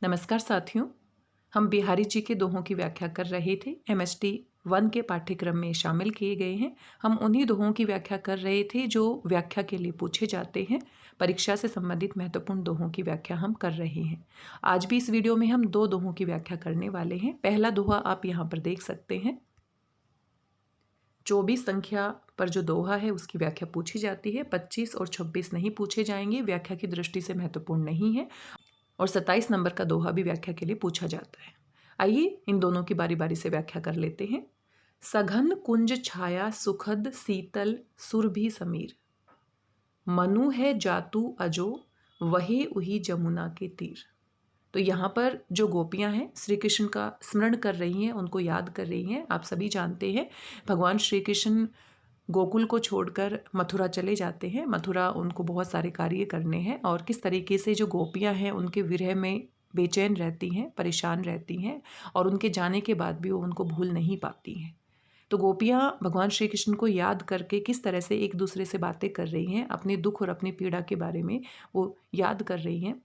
नमस्कार साथियों, हम बिहारी जी के दोहों की व्याख्या कर रहे थे। MST 1 के पाठ्यक्रम में शामिल किए गए हैं। हम उन्हीं दोहों की व्याख्या कर रहे थे जो व्याख्या के लिए पूछे जाते हैं। परीक्षा से संबंधित महत्वपूर्ण दोहों की व्याख्या हम कर रहे हैं। आज भी इस वीडियो में हम 2 दोहों की व्याख्या करने वाले हैं। पहला दोहा आप यहाँ पर देख सकते हैं। 24 संख्या पर जो दोहा है उसकी व्याख्या पूछी जाती है। 25 और 26 नहीं पूछे जाएंगे, व्याख्या की दृष्टि से महत्वपूर्ण नहीं है। और 27 नंबर का दोहा भी व्याख्या के लिए पूछा जाता है। आइए इन दोनों की बारी बारी से व्याख्या कर लेते हैं। सघन कुंज छाया सुखद शीतल सुरभि समीर, मनु है जातु अजो वहे उही जमुना के तीर। तो यहाँ पर जो गोपियाँ हैं श्री कृष्ण का स्मरण कर रही हैं, उनको याद कर रही हैं। आप सभी जानते हैं भगवान श्री कृष्ण गोकुल को छोड़कर मथुरा चले जाते हैं। मथुरा उनको बहुत सारे कार्य करने हैं और किस तरीके से जो गोपियां हैं उनके विरह में बेचैन रहती हैं, परेशान रहती हैं और उनके जाने के बाद भी वो उनको भूल नहीं पाती हैं। तो गोपियां भगवान श्री कृष्ण को याद करके किस तरह से एक दूसरे से बातें कर रही हैं, अपने दुख और अपनी पीड़ा के बारे में वो याद कर रही हैं।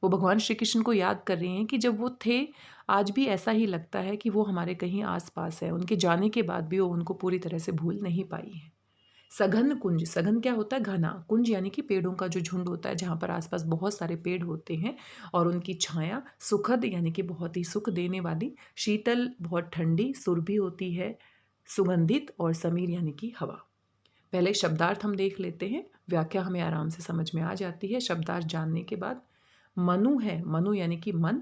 वो भगवान श्री कृष्ण को याद कर रही हैं कि जब वो थे, आज भी ऐसा ही लगता है कि वो हमारे कहीं आसपास है। उनके जाने के बाद भी वो उनको पूरी तरह से भूल नहीं पाई है। सघन कुंज, सघन क्या होता है? घना। कुंज यानी कि पेड़ों का जो झुंड होता है जहाँ पर आसपास बहुत सारे पेड़ होते हैं और उनकी छाया। सुखद यानी कि बहुत ही सुख देने वाली। शीतल बहुत ठंडी। सुरभि होती है सुगंधित। और समीर यानी कि हवा। पहले शब्दार्थ हम देख लेते हैं, व्याख्या हमें आराम से समझ में आ जाती है शब्दार्थ जानने के बाद। मनु है, मनु यानी कि मन।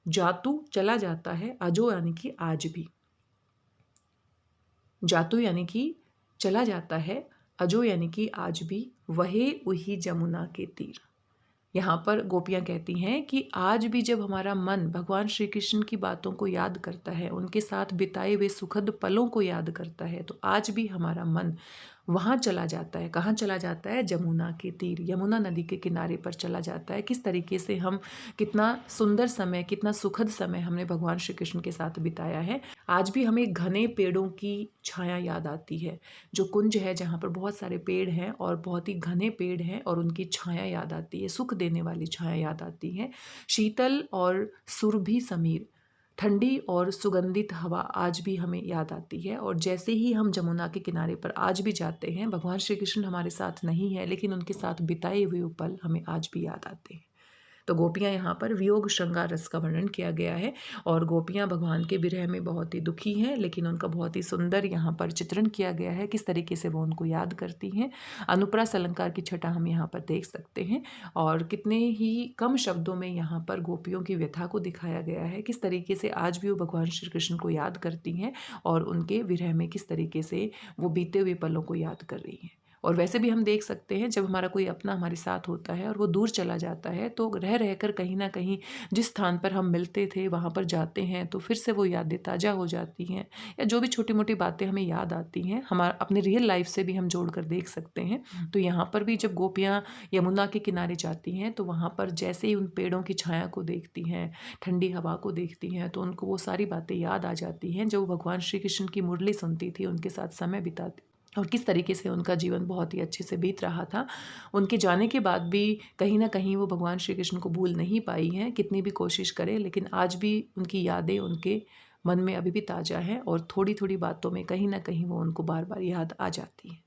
जातु चला जाता है। अजो यानी कि आज भी। जातु यानी कि चला जाता है। अजो यानी कि आज भी। वहे उही जमुना के तीर। यहाँ पर गोपियाँ कहती हैं कि आज भी जब हमारा मन भगवान श्री कृष्ण की बातों को याद करता है, उनके साथ बिताए हुए सुखद पलों को याद करता है, तो आज भी हमारा मन वहाँ चला जाता है। कहाँ चला जाता है? जमुना के तीर, यमुना नदी के किनारे पर चला जाता है। किस तरीके से हम कितना सुंदर समय, कितना सुखद समय हमने भगवान श्री कृष्ण के साथ बिताया है। आज भी हमें घने पेड़ों की छाया याद आती है। जो कुंज है जहाँ पर बहुत सारे पेड़ हैं और बहुत ही घने पेड़ हैं और उनकी छाया याद आती है, सुख देने वाली छाया याद आती है। शीतल और सुरभि समीर, ठंडी और सुगंधित हवा आज भी हमें याद आती है। और जैसे ही हम जमुना के किनारे पर आज भी जाते हैं, भगवान श्री कृष्ण हमारे साथ नहीं है लेकिन उनके साथ बिताए हुए वो पल हमें आज भी याद आते हैं। तो गोपियाँ यहाँ पर वियोग श्रृंगार रस का वर्णन किया गया है और गोपियाँ भगवान के विरह में बहुत ही दुखी हैं, लेकिन उनका बहुत ही सुंदर यहाँ पर चित्रण किया गया है, किस तरीके से वो उनको याद करती हैं। अनुप्रास अलंकार की छटा हम यहाँ पर देख सकते हैं और कितने ही कम शब्दों में यहाँ पर गोपियों की व्यथा को दिखाया गया है, किस तरीके से आज भी वो भगवान श्री कृष्ण को याद करती हैं और उनके विरह में किस तरीके से वो बीते हुए पलों को याद कर रही हैं। और वैसे भी हम देख सकते हैं जब हमारा कोई अपना हमारे साथ होता है और वो दूर चला जाता है, तो रह रहकर कहीं ना कहीं जिस स्थान पर हम मिलते थे वहाँ पर जाते हैं तो फिर से वो यादें ताज़ा हो जाती हैं, या जो भी छोटी मोटी बातें हमें याद आती हैं हमारा अपने रियल लाइफ से भी हम जोड़ कर देख सकते हैं। तो यहाँ पर भी जब गोपियाँ यमुना के किनारे जाती हैं तो वहाँ पर जैसे ही उन पेड़ों की छाया को देखती हैं, ठंडी हवा को देखती हैं, तो उनको वो सारी बातें याद आ जाती हैं जो भगवान श्री कृष्ण की मुरली सुनती थी, उनके साथ समय बिताती और किस तरीके से उनका जीवन बहुत ही अच्छे से बीत रहा था। उनके जाने के बाद भी कहीं ना कहीं वो भगवान श्री कृष्ण को भूल नहीं पाई हैं, कितनी भी कोशिश करें, लेकिन आज भी उनकी यादें उनके मन में अभी भी ताज़ा हैं और थोड़ी थोड़ी बातों में कहीं ना कहीं वो उनको बार बार याद आ जाती हैं।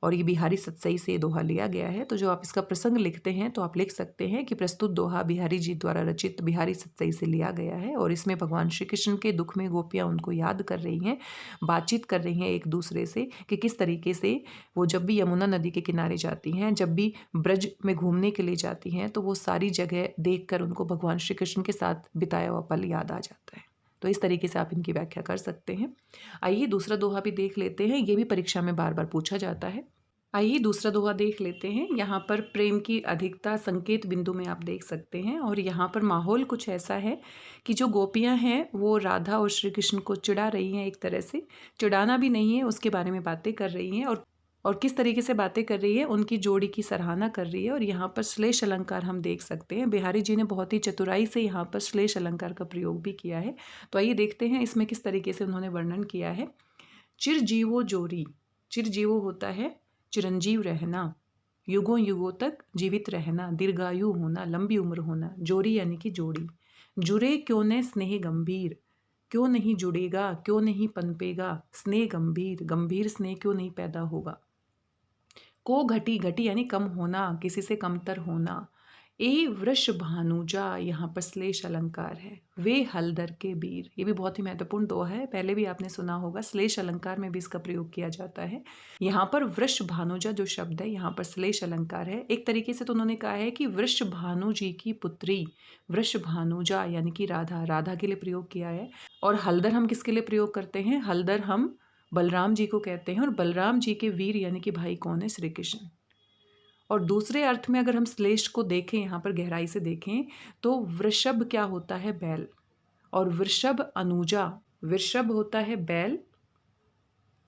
और ये बिहारी सतसई से दोहा लिया गया है। तो जो आप इसका प्रसंग लिखते हैं तो आप लिख सकते हैं कि प्रस्तुत दोहा बिहारी जी द्वारा रचित बिहारी सतसई से लिया गया है और इसमें भगवान श्री कृष्ण के दुख में गोपियाँ उनको याद कर रही हैं, बातचीत कर रही हैं एक दूसरे से कि किस तरीके से वो जब भी यमुना नदी के किनारे जाती हैं, जब भी ब्रज में घूमने के लिए जाती हैं, तो वो सारी जगह देख कर उनको भगवान श्री कृष्ण के साथ बिताया हुआ पल याद आ जाता है। तो इस तरीके से आप इनकी व्याख्या कर सकते हैं। आइए दूसरा दोहा भी देख लेते हैं, ये भी परीक्षा में बार बार पूछा जाता है। आइए दूसरा दोहा देख लेते हैं। यहाँ पर प्रेम की अधिकता संकेत बिंदु में आप देख सकते हैं और यहाँ पर माहौल कुछ ऐसा है कि जो गोपियाँ हैं वो राधा और श्री कृष्ण को चिढ़ा रही हैं, एक तरह से चिढ़ाना भी नहीं है, उसके बारे में बातें कर रही हैं और किस तरीके से बातें कर रही है, उनकी जोड़ी की सराहना कर रही है। और यहाँ पर श्लेष अलंकार हम देख सकते हैं। बिहारी जी ने बहुत ही चतुराई से यहाँ पर श्लेष अलंकार का प्रयोग भी किया है। तो आइए देखते हैं इसमें किस तरीके से उन्होंने वर्णन किया है। चिरजीवो जोरी, चिरजीवो होता है चिरंजीव रहना, युगों युगों तक जीवित रहना, दीर्घायु होना, लंबी उम्र होना। जोड़ी यानी कि जोड़ी। जुड़े क्यों न स्नेह गंभीर, क्यों नहीं जुड़ेगा, क्यों नहीं पनपेगा स्नेह गंभीर, गंभीर स्नेह क्यों नहीं पैदा होगा। को घटी, घटी यानी कम होना, किसी से कमतर होना। ए वृष भानुजा, यहाँ पर श्लेष अलंकार है। वे हलदर के वीर, ये भी बहुत ही महत्वपूर्ण दोहा है, पहले भी आपने सुना होगा, श्लेष अलंकार में भी इसका प्रयोग किया जाता है। यहाँ पर वृष भानुजा जो शब्द है यहाँ पर श्लेष अलंकार है। एक तरीके से तो उन्होंने कहा है कि वृष भानु जी की पुत्री वृष भानुजा यानी कि राधा, राधा के लिए प्रयोग किया है। और हलदर हम किसके लिए प्रयोग करते हैं, हलदर हम बलराम जी को कहते हैं, और बलराम जी के वीर यानी कि भाई कौन है, श्री कृष्ण। और दूसरे अर्थ में अगर हम श्लेष को देखें, यहाँ पर गहराई से देखें, तो वृषभ क्या होता है, बैल, और वृषभ अनुजा, वृषभ होता है बैल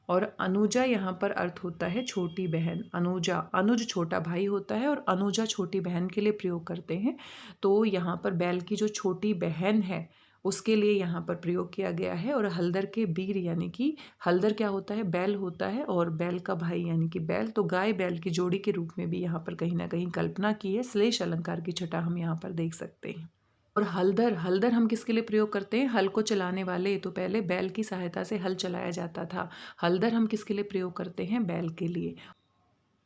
और अनुजा यहाँ पर अर्थ होता है छोटी बहन। अनुजा, अनुज छोटा भाई होता है और अनुजा छोटी बहन के लिए प्रयोग करते हैं। तो यहाँ पर बैल की जो छोटी बहन है उसके लिए यहाँ पर प्रयोग किया गया है। और हलदर के वीर यानी कि हलदर क्या होता है, बैल होता है, और बैल का भाई यानी कि बैल, तो गाय बैल की जोड़ी के रूप में भी यहाँ पर कहीं ना कहीं कल्पना की है। श्लेष अलंकार की छटा हम यहाँ पर देख सकते हैं। और हलदर, हलदर हम किसके लिए प्रयोग करते हैं, हल को चलाने वाले, तो पहले बैल की सहायता से हल चलाया जाता था। हलदर हम किसके लिए प्रयोग करते हैं, बैल के लिए।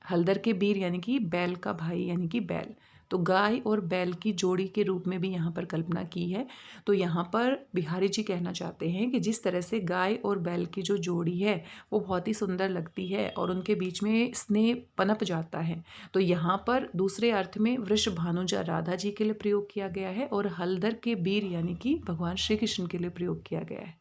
हलदर के वीर यानी कि बैल का भाई यानी कि बैल, तो गाय और बैल की जोड़ी के रूप में भी यहाँ पर कल्पना की है। तो यहाँ पर बिहारी जी कहना चाहते हैं कि जिस तरह से गाय और बैल की जो जोड़ी है वो बहुत ही सुंदर लगती है और उनके बीच में स्नेह पनप जाता है, तो यहाँ पर दूसरे अर्थ में वृष भानुजा राधा जी के लिए प्रयोग किया गया है और हलदर के वीर यानी कि भगवान श्री कृष्ण के लिए प्रयोग किया गया है।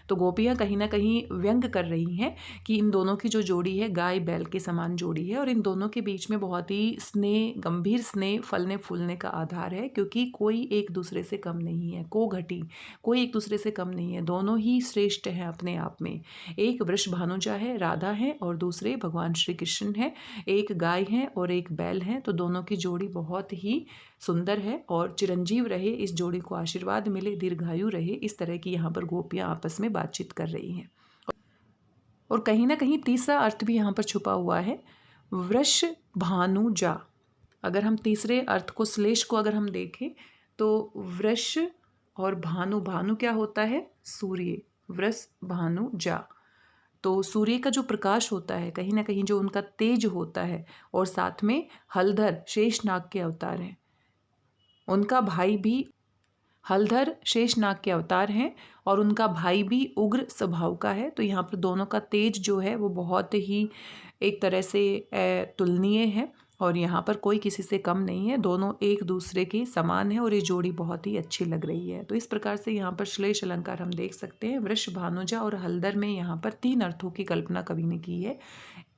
तो गोपियाँ कहीं ना कहीं व्यंग कर रही हैं कि इन दोनों की जो जोड़ी है गाय बैल के समान जोड़ी है और इन दोनों के बीच में बहुत ही स्नेह, गंभीर स्नेह फलने फूलने का आधार है, क्योंकि कोई एक दूसरे से कम नहीं है। को घटी, कोई एक दूसरे से कम नहीं है, दोनों ही श्रेष्ठ हैं अपने आप में। एक वृष भानुजा है, राधा है, और दूसरे भगवान श्री कृष्ण है। एक गाय है और एक बैल है, तो दोनों की जोड़ी बहुत ही सुंदर है और चिरंजीव रहे, इस जोड़ी को आशीर्वाद मिले, दीर्घायु रहे, इस तरह की यहाँ पर गोपियाँ आपस में बातचीत कर रही हैं। और कहीं ना कहीं तीसरा अर्थ भी यहाँ पर छुपा हुआ है, वृष भानुजा। अगर हम तीसरे अर्थ को, श्लेष को अगर हम देखें तो वृष और भानु, भानु क्या होता है, सूर्य, वृष भानुजा, तो सूर्य का जो प्रकाश होता है कहीं ना कहीं जो उनका तेज होता है, और साथ में हलधर शेषनाग के अवतार हैं, उनका भाई भी हलधर शेषनाग के अवतार हैं और उनका भाई भी उग्र स्वभाव का है। तो यहाँ पर दोनों का तेज जो है वो बहुत ही एक तरह से तुलनीय है और यहाँ पर कोई किसी से कम नहीं है, दोनों एक दूसरे के समान है और ये जोड़ी बहुत ही अच्छी लग रही है। तो इस प्रकार से यहाँ पर श्लेष अलंकार हम देख सकते हैं। वृष भानुजा और हलधर में यहाँ पर 3 अर्थों की कल्पना कवि ने की है।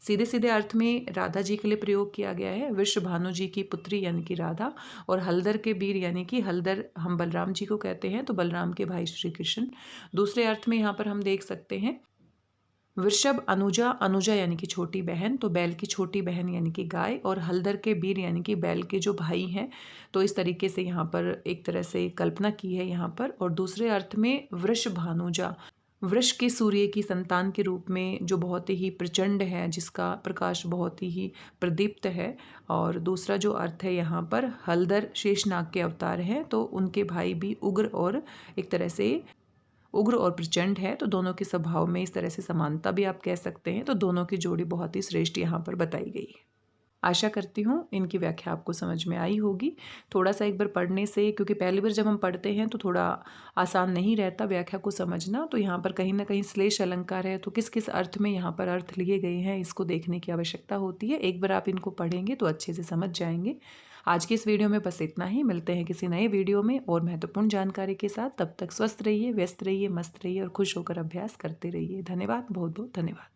सीधे सीधे अर्थ में राधा जी के लिए प्रयोग किया गया है, वृष भानु जी की पुत्री यानी कि राधा, और हलधर के वीर यानी कि हलधर हम बलराम जी को कहते हैं, तो बलराम के भाई श्री कृष्ण। दूसरे अर्थ में यहाँ पर हम देख सकते हैं वृषभ अनुजा, अनुजा यानी कि छोटी बहन, तो बैल की छोटी बहन यानी कि गाय, और हलधर के वीर यानी कि बैल के जो भाई हैं। तो इस तरीके से यहाँ पर एक तरह से कल्पना की है यहाँ पर। और दूसरे अर्थ में वृष भानुजा, वृष के सूर्य की संतान के रूप में जो बहुत ही प्रचंड है, जिसका प्रकाश बहुत ही प्रदीप्त है। और दूसरा जो अर्थ है यहाँ पर हलधर शेषनाग के अवतार हैं, तो उनके भाई भी उग्र और एक तरह से उग्र और प्रचंड है, तो दोनों के स्वभाव में इस तरह से समानता भी आप कह सकते हैं। तो दोनों की जोड़ी बहुत ही श्रेष्ठ यहाँ पर बताई गई है। आशा करती हूँ इनकी व्याख्या आपको समझ में आई होगी। थोड़ा सा एक बार पढ़ने से, क्योंकि पहली बार जब हम पढ़ते हैं तो थोड़ा आसान नहीं रहता व्याख्या को समझना, तो यहाँ पर कहीं ना कहीं श्लेष अलंकार है, तो किस किस अर्थ में यहाँ पर अर्थ लिए गए हैं इसको देखने की आवश्यकता होती है। एक बार आप इनको पढ़ेंगे तो अच्छे से समझ जाएंगे। आज की इस वीडियो में बस इतना ही। मिलते हैं किसी नए वीडियो में और महत्वपूर्ण जानकारी के साथ। तब तक स्वस्थ रहिए, व्यस्त रहिए, मस्त रहिए और खुश होकर अभ्यास करते रहिए। धन्यवाद, बहुत बहुत धन्यवाद।